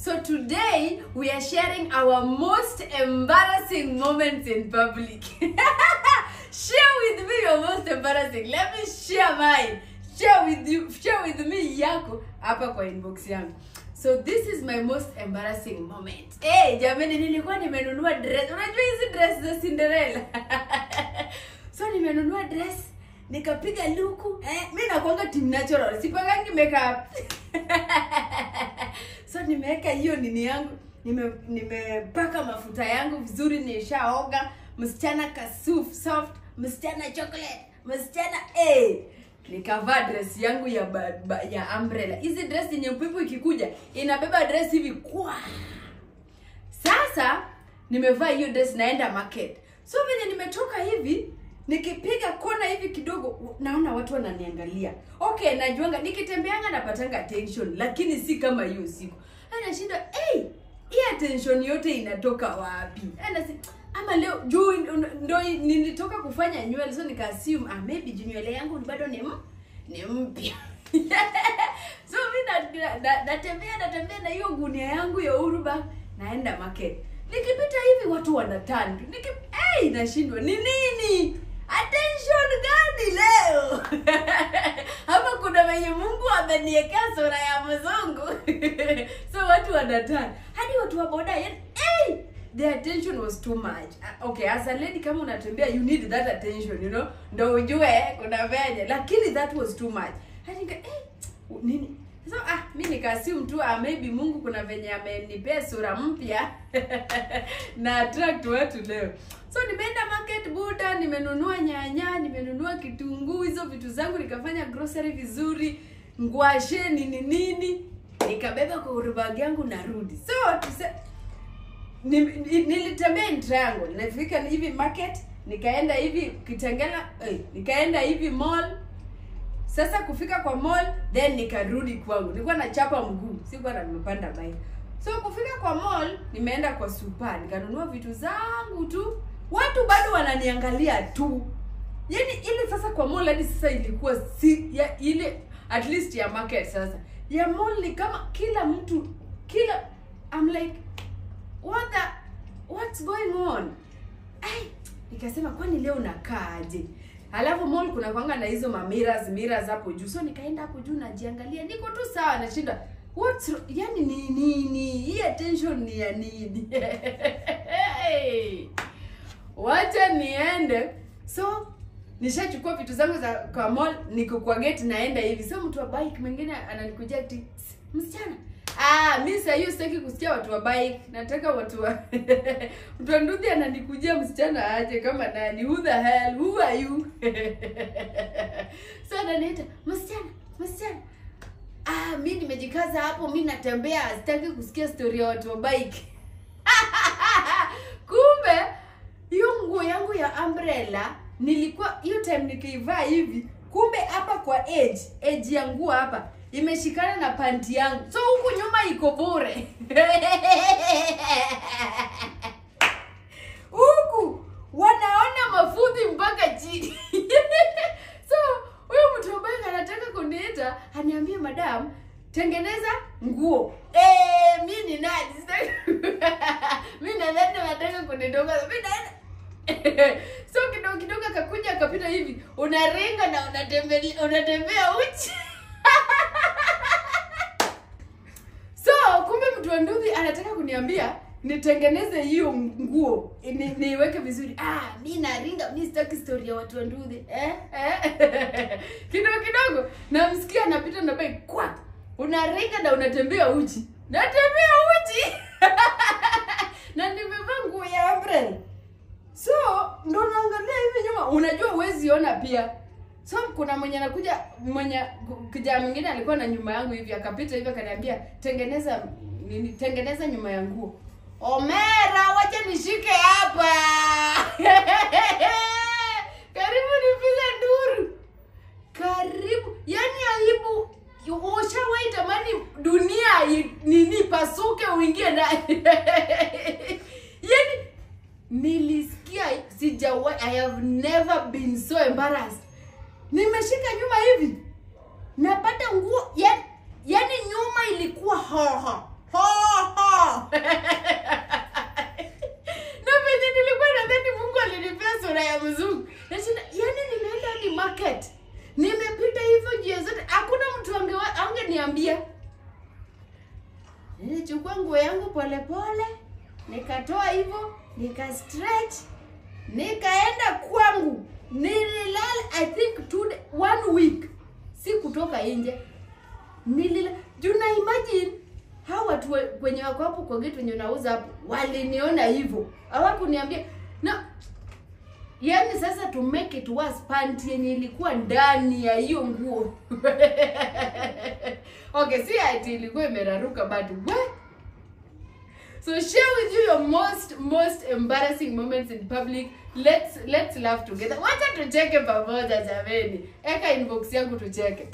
So today we are sharing our most embarrassing moments in public. Share with me your most embarrassing. Let me share mine. Share with me yako hapa kwa inbox yangu. So this is my most embarrassing moment. Hey, jamani nilikuwa nimenunua dress. Unajua hizi dress za Cinderella. So nimenunua dress, nikapiga luku. Mimi nakuanga team natural. Sipagangi makeup. So nimeweka hiyo nini yangu, nimepaka mafuta yangu vizuri, nishaoga, msichana kasuf soft, msichana chocolate, msichana nikavaa dress yangu ya umbrella. Hizi dress yenye upepo ikikuja inabeba dress hivi kwa. Sasa nimevaa hiyo dress naenda market. So venye nimetoka hivi, nikipiga kona hivi kidogo, naona watu wananiangalia. Okay, najuanga nikitembeanga napatanga attention, lakini si kama hiyo siku. Anashinda, hii attention yote inatoka wapi? Ama leo juu ndo nilitoka kufanya nywele, so nika-assume maybe nywele yangu bado ni mpya. So mimi natembea na hiyo gunia yangu ya uruba, naenda market. Nikipita hivi watu wanatani. Nashindwa ni nini? Attention gani leo? Hapa kuna mwenye Mungu ameniwekea sura ya mzungu. So watu wanatani. Hadi watu wa boda, the attention was too much. Okay, as a lady kama unatembea, you need that attention, you know? Ndio ujue kuna venye. Lakini that was too much. Hadi nini? So mimi nika-assume tu maybe Mungu kuna venye amenipea sura mpya na attract watu leo. So nimeenda market buda, nimenunua nyanya, nimenunua kitunguu, hizo vitu zangu, nikafanya grocery vizuri, ngwashe nini, nikabeba kwa urubag yangu narudi. So nilitembea in triangle, nilifika hivi market, nikaenda hivi Kitengela, nikaenda hivi mall. Sasa kufika kwa mall, then nikarudi kwangu. Nilikuwa nachapa mguu, sikuwa nimepanda bike. So kufika kwa mall, nimeenda kwa super, nikanunua vitu zangu tu. Watu bado wananiangalia tu. Yaani ile sasa kwa mall hadi sasa ilikuwa ile at least ya market sasa. Ya mall ni kama kila mtu I'm like what's going on? Nikasema kwani leo nakaaje? Alafu mall kuna kwanga na hizo mirrors hapo juu. So nikaenda hapo juu najiangalia, niko tu sawa, nashinda yani nini? Hii attention ni ya nini? Wacha niende. So nishachukua vitu zangu za kwa mall, niko kwa gate naenda hivi. So mtu wa bike mwingine ananikujia ati, msichana, mimi sasa hiyo sitaki kusikia watu wa bike, nataka watu wa mtu nduthi ananikujia msichana aje kama nani, who the hell, who are you? So ananiita, msichana. Mimi nimejikaza hapo, mimi natembea, sitaki kusikia story ya watu wa bike. Kumbe hiyo nguo yangu ya umbrella nilikuwa hiyo time nikiivaa hivi, kumbe hapa kwa edge ya nguo hapa imeshikana na panti yangu. So huku nyuma iko bure. Huku wanaona mafuthi mpaka chini. So huyo mtu ambaye anataka kuniita aniambia, madam, tengeneza nguo. Mimi ni nani? Mimi nadhani nataka kunitoka. Mimi naenda. So kidogo akakuja akapita hivi, unaringa na unatembea uchi. So kumbe mtu wa nduthi anataka kuniambia nitengeneze hiyo nguo, niweke vizuri. Mimi naringa, mimi sitaki story ya watu wa nduthi. Kidogo namsikia anapita na bike, kwa unaringa na unatembea uchi. Natembea uchi. Na nimevaa nguo ya umbrella. So ndo naangalia hivi nyuma, unajua huwezi ona pia. So kuna mwenye anakuja, kijana mwingine alikuwa na nyuma yangu hivi, akapita hivi akaniambia, tengeneza nyuma ya nguo. Omera, wacha nishike hapa. Karibu nipige nduru. Karibu. Yaani aibu, ushawahi tamani dunia nini pasuke uingie ndani. Yaani nilisikia sijawahi, I have never been so embarrassed. Nimeshika nyuma hivi, napata nguo, yaani nyuma ilikuwa ho Nilichukua nguo yangu pole pole, nikatoa hivyo, nika stretch, nikaenda kwangu. Nililala I think 1 week. Si kutoka nje. Juna imagine hawa watu kwenye wako hapo kwa gate wenye nauza hapo waliniona hivyo. Hawakuniambia na yani sasa to make it worse, panty yenye ilikuwa ndani ya hiyo nguo. Okay, si ati ilikuwa imeraruka but what? So share with you your most embarrassing moments in public. Let's laugh together. Wacha tucheke pamoja jameni. Eka inbox yangu tucheke.